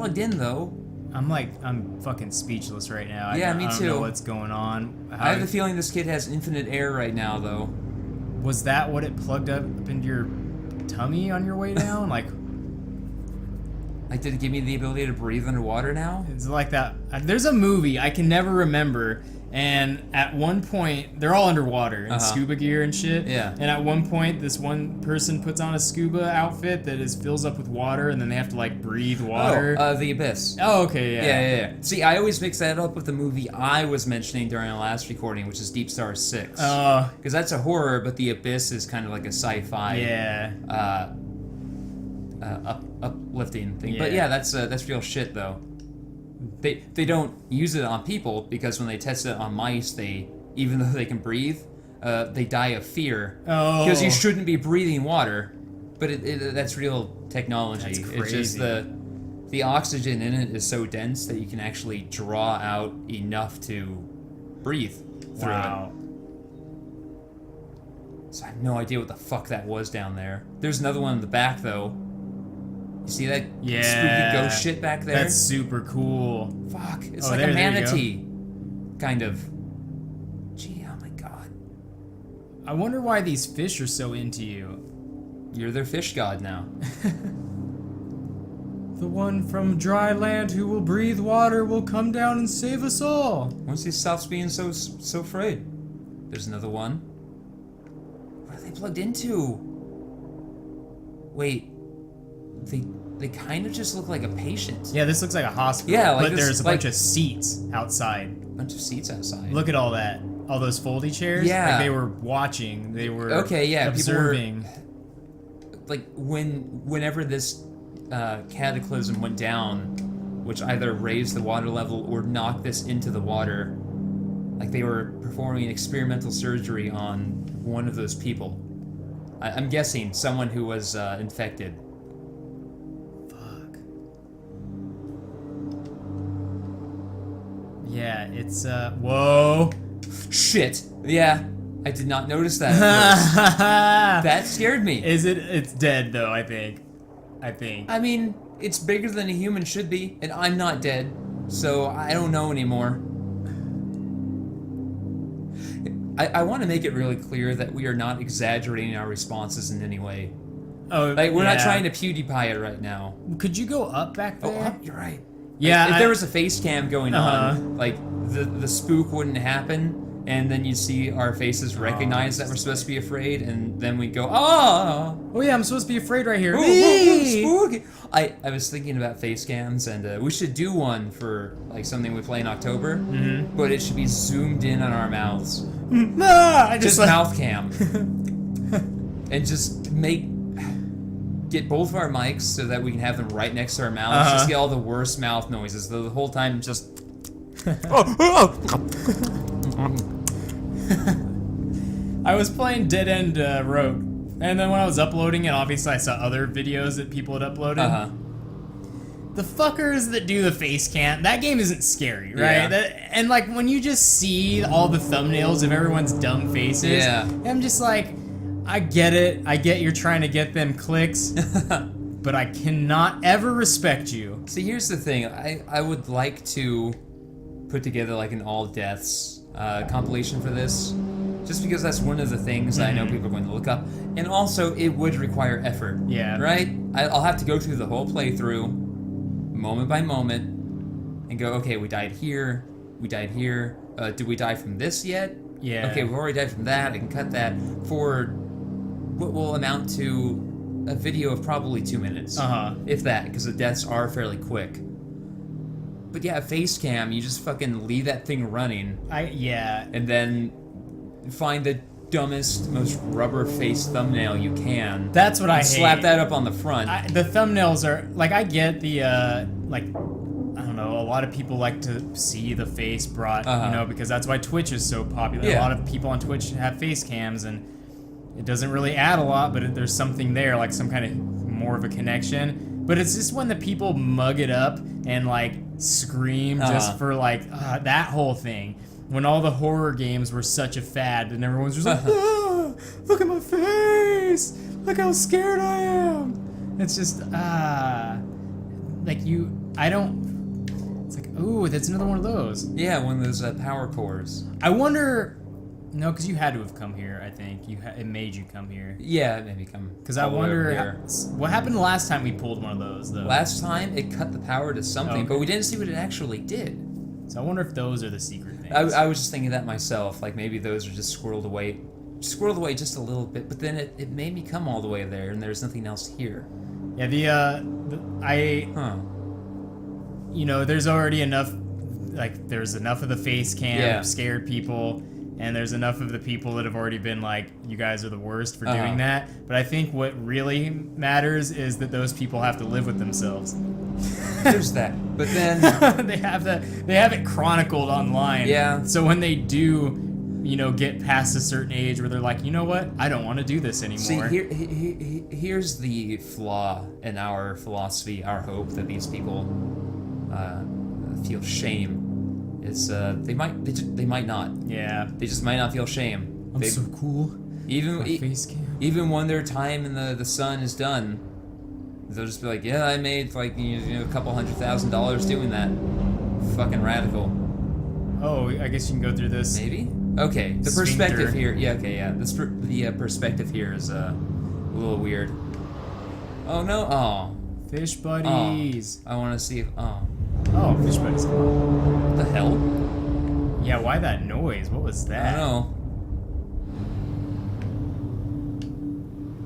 plugged in though. I'm fucking speechless right now. Yeah, me too. me I don't too. know what's going on. I have the feeling this kid has infinite air right now, though. Was that what it plugged up into your tummy on your way down? Like, did it give me the ability to breathe underwater now? it's like that. There's a movie I can never remember, and at one point they're all underwater in scuba gear and shit. Yeah. And at one point, this one person puts on a scuba outfit that fills up with water, and then they have to like breathe water. The Abyss. Oh, okay, yeah. Yeah. See, I always mix that up with the movie I was mentioning during the last recording, which is Deep Star 6. Because that's a horror, but The Abyss is kind of like a sci-fi. Yeah. Uplifting thing. Yeah. But yeah, that's real shit though. They don't use it on people because when they test it on mice, even though they can breathe, they die of fear. Oh. Because you shouldn't be breathing water. But that's real technology. That's It's just the oxygen in it is so dense that you can actually draw out enough to breathe through it. So I have no idea what the fuck that was down there. There's another one in the back though. You see that spooky ghost shit back there? That's super cool. Fuck, it's like a manatee. Kind of. Gee, oh my god. I wonder why these fish are so into you. You're their fish god now. The one from dry land who will breathe water will come down and save us all. Once he stops being so afraid. There's another one. What are they plugged into? Wait. They kind of just look like a patient. Yeah, this looks like a hospital. Yeah, like but there's a bunch of seats outside. Bunch of seats outside. Look at all that. All those foldy chairs. Yeah. Like they were watching. They were observing. Like whenever this cataclysm went down, which either raised the water level or knocked this into the water, like they were performing experimental surgery on one of those people. I'm guessing someone who was infected. Yeah, it's whoa. Shit. Yeah, I did not notice that at first. That scared me. Is it? It's dead though, I think. I mean, it's bigger than a human should be, and I'm not dead, so I don't know anymore. I want to make it really clear that we are not exaggerating our responses in any way. Oh, like we're not trying to PewDiePie it right now. Could you go up back there? Oh, you're right. Yeah, if there was a face cam going on, like the spook wouldn't happen, and then you'd see our faces recognize that we're supposed to be afraid, and then we'd go, oh yeah, I'm supposed to be afraid right here. Spooky. I was thinking about face cams, and we should do one for like something we play in October, but it should be zoomed in on our mouths. Just mouth cam, and just get both of our mics so that we can have them right next to our mouths. Just get all the worst mouth noises. The whole time, just. I was playing Dead End Road, and then when I was uploading it, obviously I saw other videos that people had uploaded. The fuckers that do the face cam, that game isn't scary, right? Yeah. And like when you just see all the thumbnails of everyone's dumb faces, I'm just like, I get it. I get you're trying to get them clicks, but I cannot ever respect you. See, here's the thing. I would like to put together like an all deaths compilation for this, just because that's one of the things that I know people are going to look up, and also it would require effort. Yeah. Right? I'll have to go through the whole playthrough, moment by moment, and go, okay, we died here, did we die from this yet? Yeah. Okay, we've already died from that, I can cut that, for what will amount to a video of probably 2 minutes. If that, because the deaths are fairly quick. But yeah, face cam, you just fucking leave that thing running. And then find the dumbest, most rubber-faced thumbnail you can. That's what I hate. Slap that up on the front. The thumbnails are, like, I get the, like, I don't know, a lot of people like to see the face brought, you know, because that's why Twitch is so popular. A lot of people on Twitch have face cams, and it doesn't really add a lot, but there's something there, like some kind of more of a connection. But it's just when the people mug it up and, like, scream just for, like, that whole thing. When all the horror games were such a fad, and everyone's just like, look at my face! Look how scared I am! It's just, and I don't. It's like, ooh, that's another one of those. Yeah, one of those power cores. I wonder. No, because you had to have come here. I think it made you come here. Yeah, it made me come. Because I wonder what happened the last time we pulled one of those, though. Last time it cut the power to something, but we didn't see what it actually did. So I wonder if those are the secret things. I was just thinking that myself. Like maybe those are just squirreled away just a little bit. But then it made me come all the way there, and there's nothing else here. Yeah, you know, there's already enough. Like, there's enough of the face cam scared people. And there's enough of the people that have already been like, you guys are the worst for doing that. But I think what really matters is that those people have to live with themselves. There's that. But then they have it chronicled online. Yeah. So when they do, you know, get past a certain age where they're like, you know what, I don't want to do this anymore. See, here's the flaw in our philosophy, our hope that these people feel shame. It's they might not. Yeah. They just might not feel shame. I'm so cool. Even when their time in the sun is done, they'll just be like, yeah, I made like a couple $100,000 doing that. Fucking radical. Oh, I guess you can go through this. Maybe. Okay. The perspective here. Yeah. Okay. Yeah. The perspective here is a little weird. Oh no. Oh. Fish buddies. Oh, I want to see if. Oh, fish buddies. What the hell? Yeah, why that noise? What was that? I don't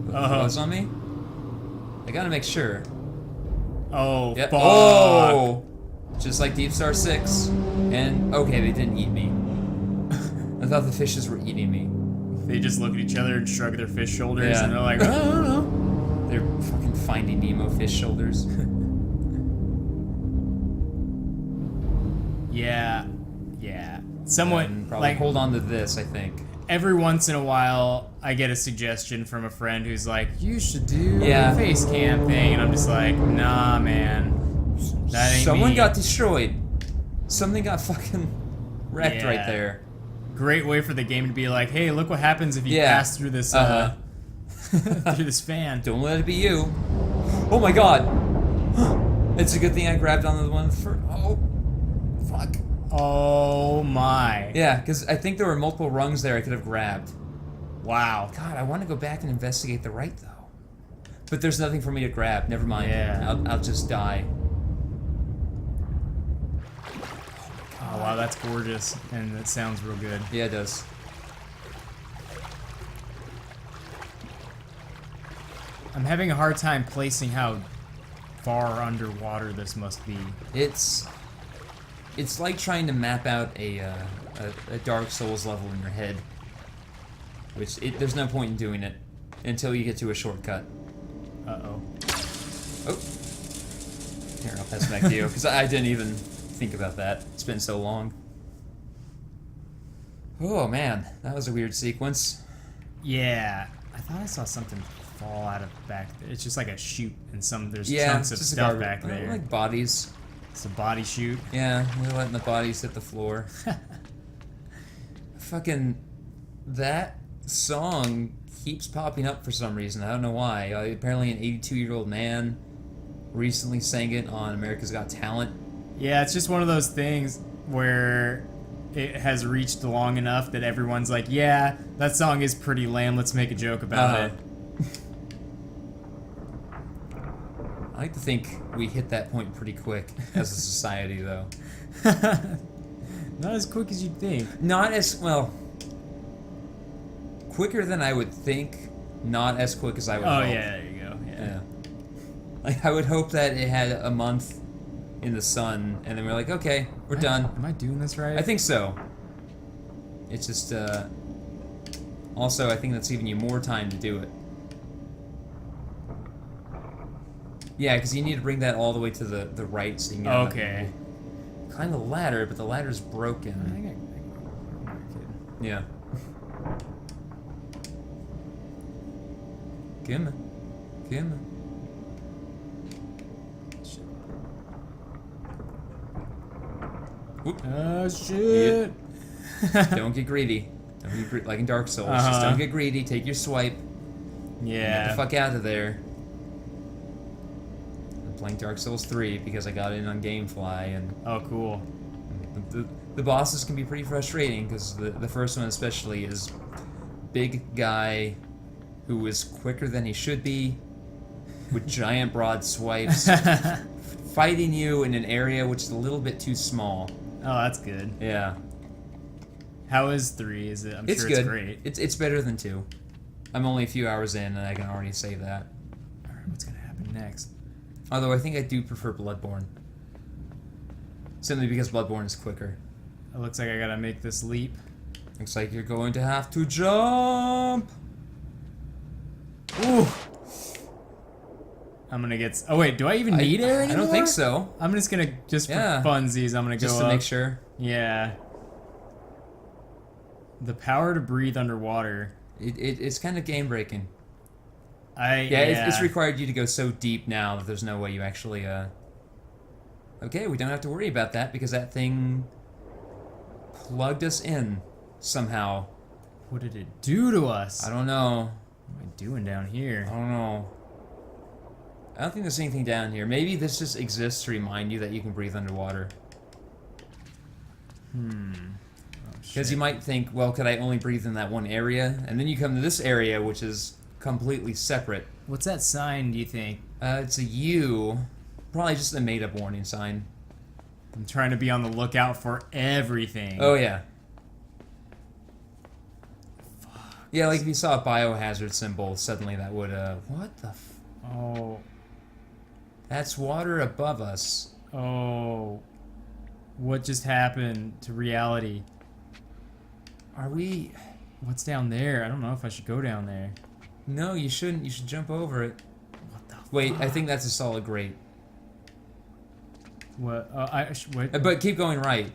know. Close on me? I gotta make sure. Oh, yep. fuck. Oh! Just like Deep Star 6. And, okay, they didn't eat me. I thought the fishes were eating me. They just look at each other and shrug their fish shoulders and they're like, I don't know. They're fucking Finding Nemo fish shoulders. Yeah. Somewhat, probably like, hold on to this, I think. Every once in a while, I get a suggestion from a friend who's like, you should do the face cam thing. And I'm just like, nah, man. That ain't Someone me. got destroyed. Something got fucking wrecked right there. Great way for the game to be like, hey, look what happens if you pass through this, through this fan. Don't let it be you. Oh my god. It's a good thing I grabbed on the one for. Oh. Fuck. Oh my. Yeah, because I think there were multiple rungs there I could have grabbed. Wow. God, I want to go back and investigate the right though. But there's nothing for me to grab. Never mind. Yeah. I'll just die. Oh wow, that's gorgeous. And that sounds real good. Yeah, it does. I'm having a hard time placing how far underwater this must be. It's like trying to map out a Dark Souls level in your head. Which, there's no point in doing it until you get to a shortcut. Uh-oh. Oh. Here, I'll pass it back to you, because I didn't even think about that. It's been so long. Oh, man. That was a weird sequence. Yeah. I thought I saw something fall out of back there. It's just like a chute, and there's chunks of stuff back there. Like bodies. It's a body chute. Yeah, they're letting the bodies hit the floor. Fucking, that song keeps popping up for some reason. I don't know why. Apparently an 82-year-old man recently sang it on America's Got Talent. Yeah, it's just one of those things where it has reached long enough that everyone's like, yeah, that song is pretty lame, let's make a joke about it. I like to think we hit that point pretty quick as a society, though. Not as quick as you'd think. Not as, well, quicker than I would think, not as quick as I would hope. Oh, yeah, there you go. Yeah. Like, I would hope that it had a month in the sun, and then we're like, okay, we're done. Am I doing this right? I think so. It's just, also, I think that's giving you more time to do it. Yeah, because you need to bring that all the way to the right so you can okay. Climb the ladder, but the ladder's broken. I think Yeah. Gimme. Gimme. Whoop. Oh, shit. Don't get greedy. Don't get greedy. Like in Dark Souls. Just don't get greedy. Take your swipe. Yeah. Get the fuck out of there. playing Dark Souls 3 because I got in on GameFly, and oh, cool. the bosses can be pretty frustrating because the first one especially is big guy who is quicker than he should be with giant broad swipes fighting you in an area which is a little bit too small. Oh, that's good. Yeah. How is 3? Is it? I'm sure good. It's great. It's better than 2. I'm only a few hours in and I can already say that. Alright, what's gonna happen next? Although I think I do prefer Bloodborne. Simply because Bloodborne is quicker. It looks like I gotta make this leap. Looks like you're going to have to jump! Ooh! I'm gonna get... Oh wait, do I even need air anymore? I don't think so. I'm just gonna, for funsies, I'm gonna just go to up. make sure. Yeah. The power to breathe underwater. It's kind of game breaking. Yeah. It's required you to go so deep now that there's no way you actually, Okay, we don't have to worry about that because that thing plugged us in somehow. What did it do to us? I don't know. What am I doing down here? I don't know. I don't think there's anything down here. Maybe this just exists to remind you that you can breathe underwater. Because you might think, well, could I only breathe in that one area? And then you come to this area, which is completely separate. What's that sign, do you think? It's a U. Probably just a made-up warning sign. I'm trying to be on the lookout for everything. Oh, yeah. Fuck. Yeah, like if you saw a biohazard symbol, suddenly that would, what the f... Oh. That's water above us. Oh. What just happened to reality? Are we... What's down there? I don't know if I should go down there. No, you shouldn't. You should jump over it. What the Wait, fuck? I think that's a solid grate. What? Wait. But keep going right.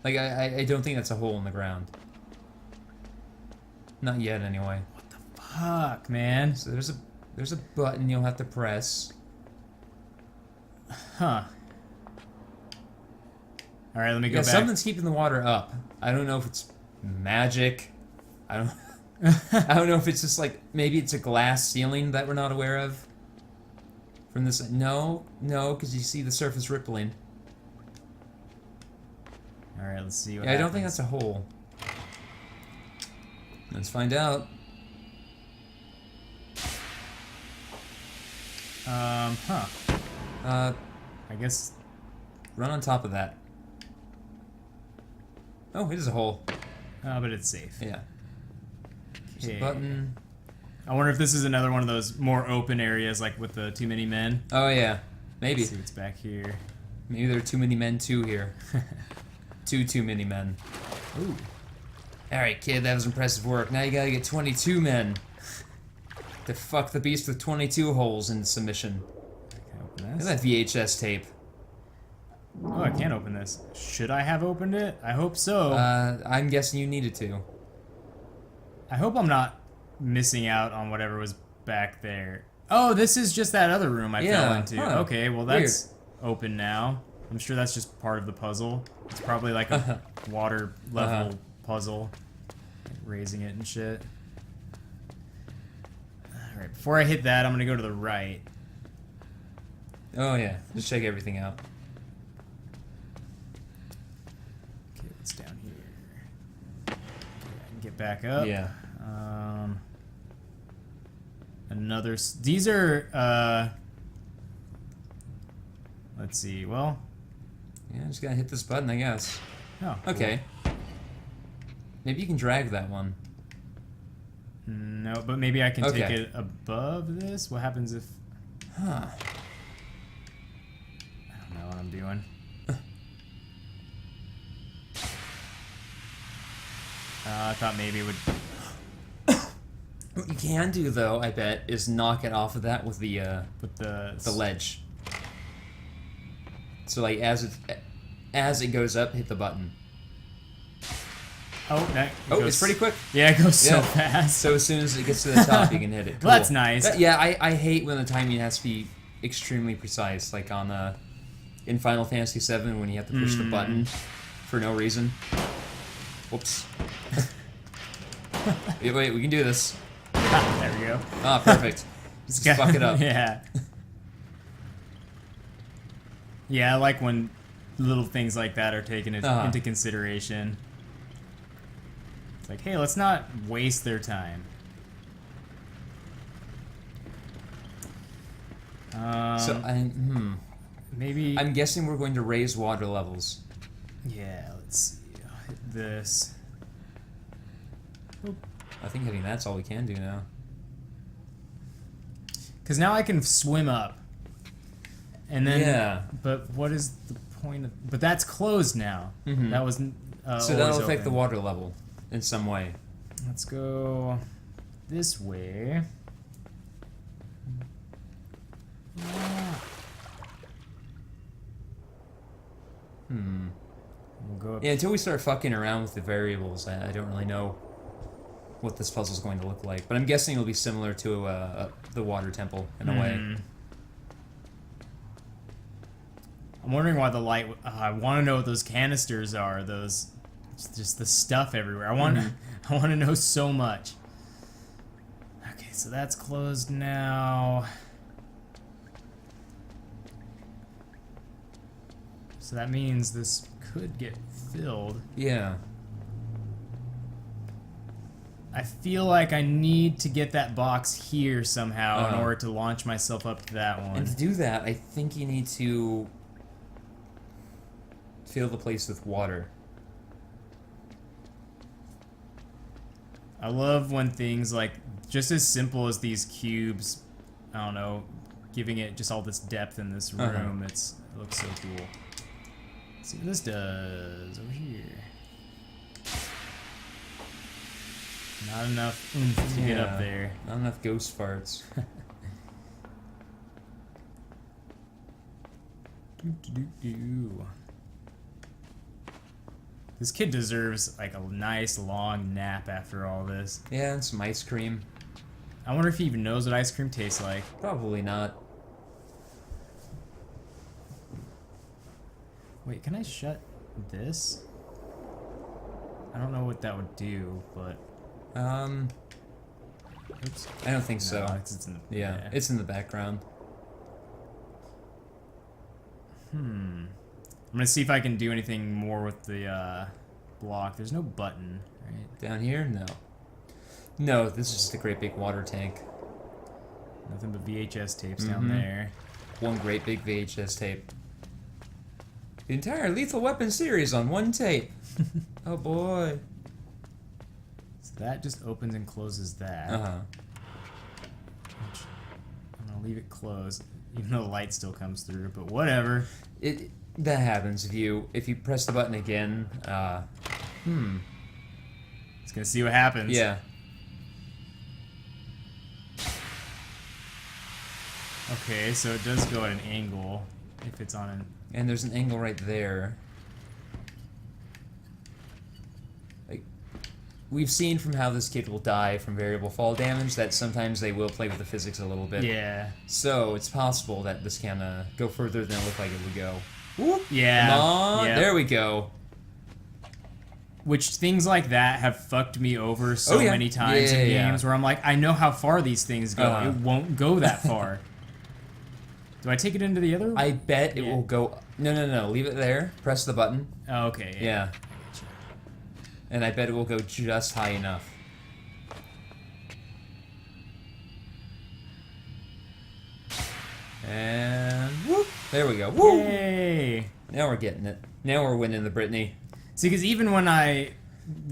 Like, I don't think that's a hole in the ground. Not yet, anyway. What the fuck, man? So there's a button you'll have to press. Huh. Alright, let me go back. Something's keeping the water up. I don't know if it's magic. I don't I don't know if it's just like, maybe it's a glass ceiling that we're not aware of. From this, no, because you see the surface rippling. Alright, let's see what I happens. don't think that's a hole. Let's find out. Huh. I guess... Run on top of that. Oh, it is a hole. Oh, but it's safe. Yeah. There's Okay. a button. I wonder if this is another one of those more open areas, like with the too many men. Oh, yeah. Maybe. Let's see what's back here. Maybe there are too many men too here. Too many men. Ooh. Alright, kid, that was impressive work. Now you gotta get 22 men. To fuck the beast with 22 holes in submission. Can I open Look this? at that VHS tape. Oh, I can't open this. Should I have opened it? I hope so. I'm guessing you needed to. I hope I'm not missing out on whatever was back there. Oh, this is just that other room I fell into. Huh. Okay, well that's open now. I'm sure that's just part of the puzzle. It's probably like a water level puzzle. Like raising it and shit. Alright, before I hit that, I'm gonna go to the right. Oh yeah, just check everything out. Okay, what's down here? Okay, I can get back up. Yeah. Another... These are, let's see, well... Yeah, just gotta hit this button, I guess. Oh, Okay. Maybe you can drag that one. cool. No, but maybe I can take Okay. it above this? What happens if... Huh. I don't know what I'm doing. I thought maybe it would... What you can do, though, I bet, is knock it off of that with the With the ledge. So, like, as it goes up, hit the button. Oh, that Oh, it's pretty quick. Yeah, it goes so Yeah. fast. So as soon as it gets to the top, you can hit it. Well, that's nice. Yeah, I hate when the timing has to be extremely precise, like on in Final Fantasy VII when you have to push the button for no reason. Whoops. Wait, we can do this. There we go. Ah, perfect. Just fuck it up. Yeah. Yeah, I like when little things like that are taken into consideration. It's like, hey, let's not waste their time. Maybe... I'm guessing we're going to raise water levels. Yeah, let's see. I'll hit this. Oop. I think hitting that's all we can do now. Because now I can swim up. And then... Yeah. But what is the point of... But that's closed now. Mm-hmm. That was so that'll affect the water level in some way. Let's go this way. We'll go up. Yeah, until we start fucking around with the variables, I don't really know what this puzzle's going to look like. But I'm guessing it'll be similar to the water temple in a way. I'm wondering why the light... I want to know what those canisters are. Those... Just the stuff everywhere. I want to know so much. Okay, so that's closed now. So that means this could get filled. Yeah. I feel like I need to get that box here somehow in order to launch myself up to that one. And to do that, I think you need to fill the place with water. I love when things like, just as simple as these cubes, I don't know, giving it just all this depth in this room, it looks so cool. Let's see what this does over here. Not enough oomph to get up there. Not enough ghost farts. This kid deserves like a nice long nap after all this. Yeah, and some ice cream. I wonder if he even knows what ice cream tastes like. Probably not. Wait, can I shut this? I don't know what that would do, but... Oops. I don't think so. It's in the, yeah, it's in the background. I'm gonna see if I can do anything more with the block. There's no button, right? Down here? No. No, this is just a great big water tank. Nothing but VHS tapes down there. One great big VHS tape. The entire Lethal Weapon series on one tape. Oh boy. So that just opens and closes that. I'm gonna leave it closed, even though the light still comes through, but whatever. That happens if you press the button again. It's gonna see what happens. Yeah. Okay, so it does go at an angle if it's on an... And there's an angle right there. Like, we've seen from how this kid will die from variable fall damage that sometimes they will play with the physics a little bit. Yeah. So it's possible that this can go further than it looked like it would go. Whoop. Yeah. Come on. Yeah. There we go. Which things like that have fucked me over so many times in games where I'm like, I know how far these things go. It won't go that far. Do I take it into the other one? I bet it will go... No. Leave it there. Press the button. Oh, okay. Yeah. And I bet it will go just high enough. And whoop! There we go. Woo! Yay! Now we're getting it. Now we're winning the Brittany. See, because even when I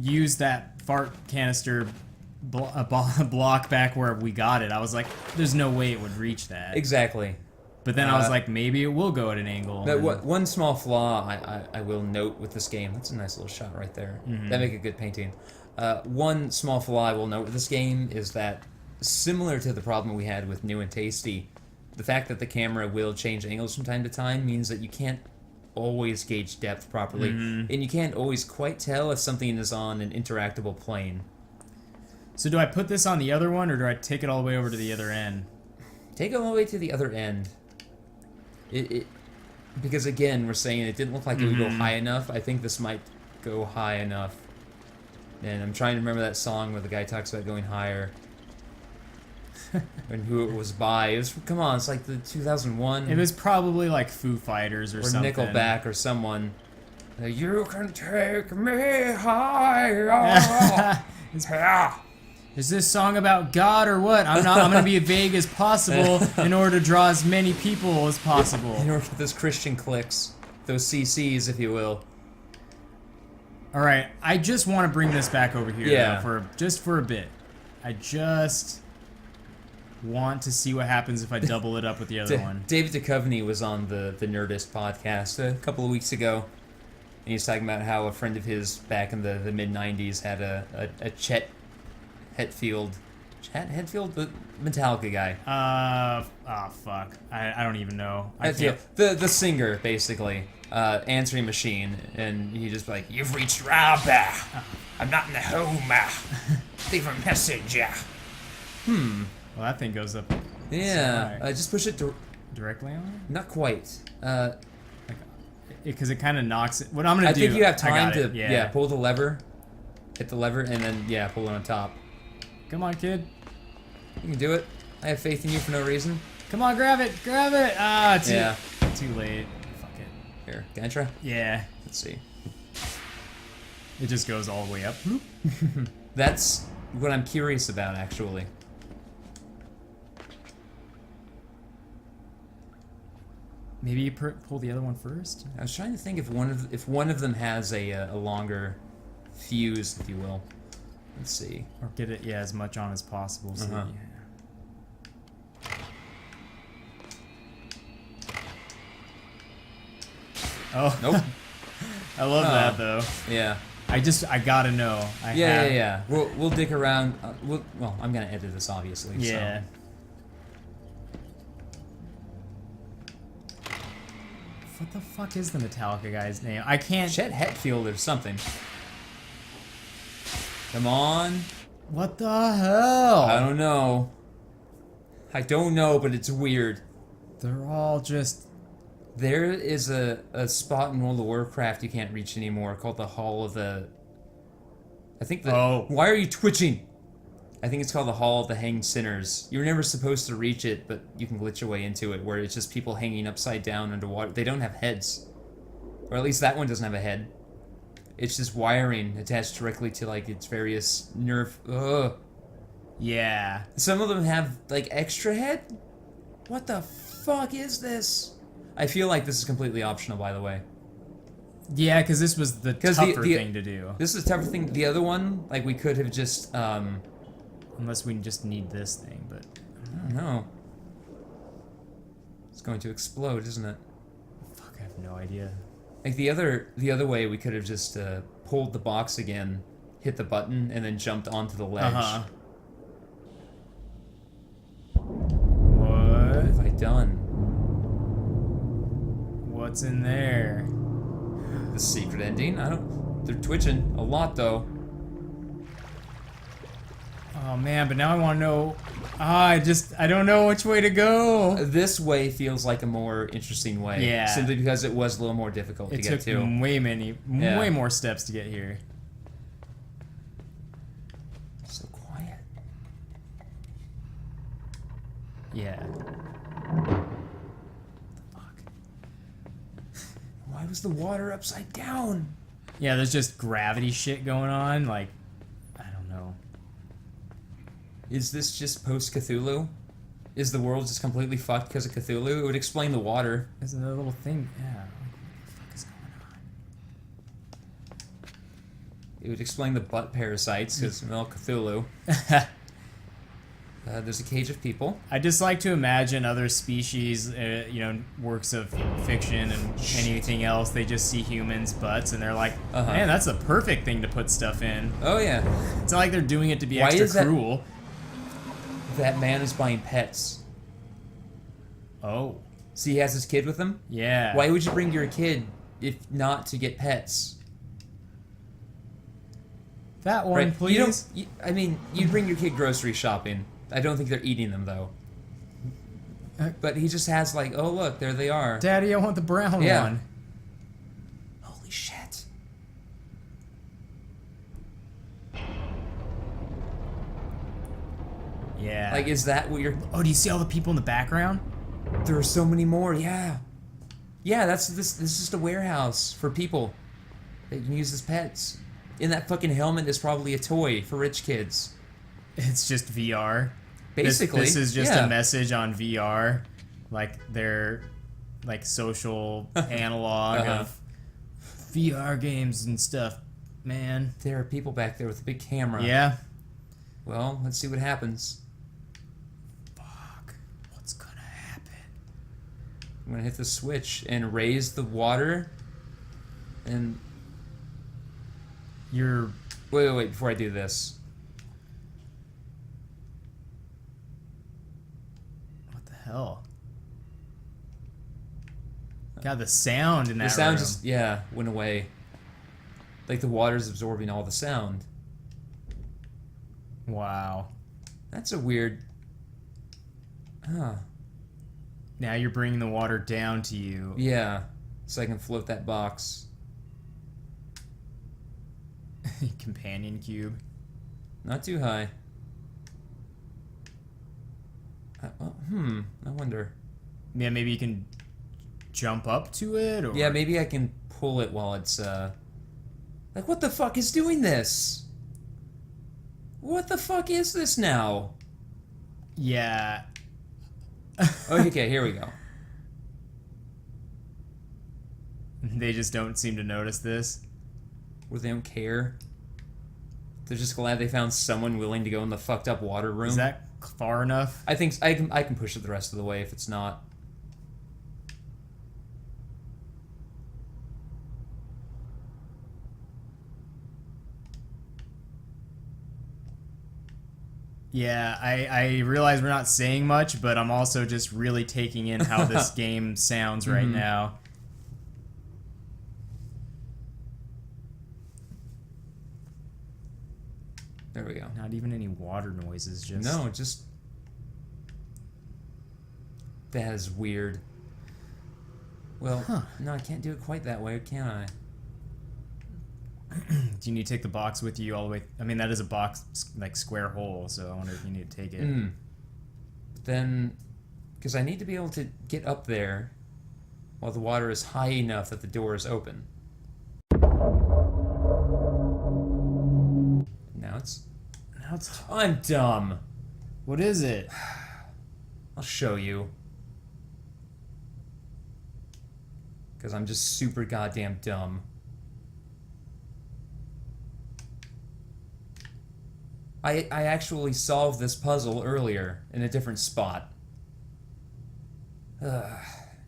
used that fart canister block back where we got it, I was like, there's no way it would reach that. Exactly. But then I was like, maybe it will go at an angle. But one small flaw I will note with this game, that's a nice little shot right there. That make a good painting. One small flaw I will note with this game is that, similar to the problem we had with New and Tasty, the fact that the camera will change angles from time to time means that you can't always gauge depth properly, and you can't always quite tell if something is on an interactable plane. So do I put this on the other one, or do I take it all the way over to the other end? Take it all the way to the other end. Because again, we're saying it didn't look like it would go high enough. I think this might go high enough. And I'm trying to remember that song where the guy talks about going higher. and who it was by. It was, come on, it's like the 2001. It was probably like Foo Fighters or something. Nickelback or someone. You can take me higher. Is this song about God or what? I'm gonna be as vague as possible in order to draw as many people as possible. In order for those Christian cliques, those CCs, if you will. All right, I just want to bring this back over here Yeah. though, for a bit. I just want to see what happens if I double it up with the other one. David Duchovny was on the Nerdist podcast a couple of weeks ago, and he's talking about how a friend of his back in the mid-90s had a Chet Hetfield, the Metallica guy. Fuck. I don't even know. The singer, basically. Answering machine, and he just like, you've reached Rob. I'm not in the home. Leave a message. Well, that thing goes up. Yeah. Just push it directly on? Not quite. Because it kind of knocks it. What I'm gonna do? I think you have time to pull the lever, hit the lever, and then pull it on top. Come on, kid. You can do it. I have faith in you for no reason. Come on, grab it, grab it. Too late. Fuck it. Here, can I try? Yeah. Let's see. It just goes all the way up. That's what I'm curious about, actually. Maybe you pull the other one first. I was trying to think if one of them has a longer fuse, if you will. Let's see. Or get it as much on as possible. So Oh. Nope. I love that though. Yeah. I gotta know. Yeah. We'll dig around. Well, I'm gonna edit this obviously. Yeah. So. What the fuck is the Metallica guy's name? I can't. Chet Hetfield or something. Come on. What the hell? I don't know. I don't know, but it's weird. They're all just. There is a spot in World of Warcraft you can't reach anymore called the Hall of the... I think the... Oh. Why are you twitching? I think it's called the Hall of the Hanged Sinners. You're never supposed to reach it, but you can glitch your way into it, where it's just people hanging upside down underwater. They don't have heads. Or at least that one doesn't have a head. It's just wiring attached directly to, like, its various nerve... Ugh. Yeah. Some of them have, like, extra head? What the fuck is this? I feel like this is completely optional, by the way. Yeah, because this was the tougher thing to do. This is a tougher thing. The other one, like, we could have just, Unless we just need this thing, but... I don't know. It's going to explode, isn't it? Fuck, I have no idea. Like, the other way, we could have just, pulled the box again, hit the button, and then jumped onto the ledge. Uh-huh. What have I done? What's in there? The secret ending? They're twitching a lot, though. Oh man, but now I want to know. I don't know which way to go. This way feels like a more interesting way. Yeah. Simply because it was a little more difficult to get to. It took way more steps to get here. So quiet. Yeah. Why was the water upside down? Yeah, there's just gravity shit going on. Like, I don't know. Is this just post-Cthulhu? Is the world just completely fucked because of Cthulhu? It would explain the water. There's another little thing. Yeah. What the fuck is going on? It would explain the butt parasites because, well, Cthulhu. There's a cage of people. I just like to imagine other species, works of fiction and anything else. They just see humans' butts and they're like, man, that's a perfect thing to put stuff in. Oh, yeah. It's not like they're doing it to be extra cruel. That man is buying pets. Oh. See, he has his kid with him? Yeah. Why would you bring your kid if not to get pets? That one, right? please. You'd bring your kid grocery shopping. I don't think they're eating them, though. But he just has, like, oh, look, there they are. Daddy, I want the brown one. Holy shit. Yeah. Like, is that what you're... Oh, do you see all the people in the background? There are so many more, yeah. Yeah, this is just a warehouse for people that you can use as pets. In that fucking helmet is probably a toy for rich kids. It's just VR. Basically, this is just yeah. a message on VR, like their like social analog of VR games and stuff. Man, there are people back there with a big camera. Yeah. Well, let's see what happens. Fuck. What's gonna happen? I'm gonna hit the switch and raise the water. And You're... wait, before I do this. What the hell? God, the sound in that The sound room. just, yeah, went away. Like the water's absorbing all the sound. Wow. That's a weird... Huh. Now you're bringing the water down to you. Yeah, so I can float that box. Companion cube. Not too high. I wonder. Yeah, maybe you can jump up to it, or... Yeah, maybe I can pull it while it's, Like, what the fuck is doing this? What the fuck is this now? Yeah. Okay, here we go. They just don't seem to notice this. Or they don't care. They're just glad they found someone willing to go in the fucked up water room. Is that far enough? I think I can push it the rest of the way if it's not. Yeah, I realize we're not saying much, but I'm also just really taking in how this game sounds right now. There we go. Not even any water noises, just... No, just... That is weird. Well, no, I can't do it quite that way, can I? Do you need to take the box with you all the way? I mean, that is a box, like, square hole, so I wonder if you need to take it. Then... Because I need to be able to get up there while the water is high enough that the door is open. Now it's... I'm dumb. What is it? I'll show you. Because I'm just super goddamn dumb. I actually solved this puzzle earlier in a different spot.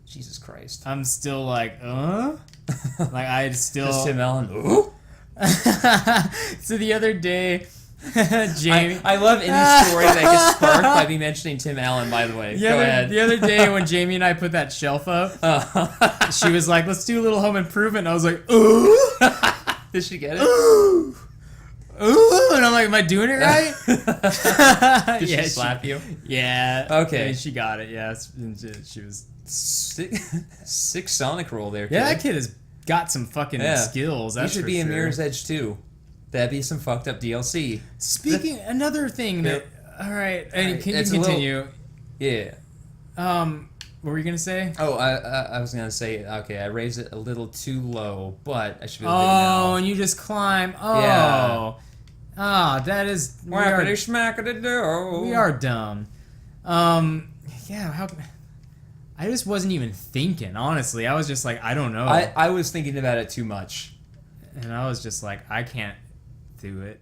Jesus Christ. I'm still like, Like, I still... Just Tim Allen. Ooh? So the other day, Jamie... I love any story that gets sparked by me mentioning Tim Allen, by the way. Go ahead. The other day when Jamie and I put that shelf up, she was like, let's do a little home improvement. And I was like, ooh. Did she get it? Ooh. Ooh. And I'm like, am I doing it right? Did she slap you? Yeah. Okay. And she got it, yes. And she was... Sick Sonic roll there, kid. Yeah, that kid has got some fucking skills, that's He should for be in sure. Mirror's Edge too. That'd be some fucked up DLC. Speaking, another thing that... Alright, and can you continue? Yeah. What were you gonna say? Oh, I was gonna say, okay, I raised it a little too low, but I should be able to do it now. Oh, and you just climb. Oh. Yeah. Oh, that is... We are dumb. Yeah, how... I just wasn't even thinking, honestly. I was just like, I don't know. I was thinking about it too much. And I was just like, I can't do it.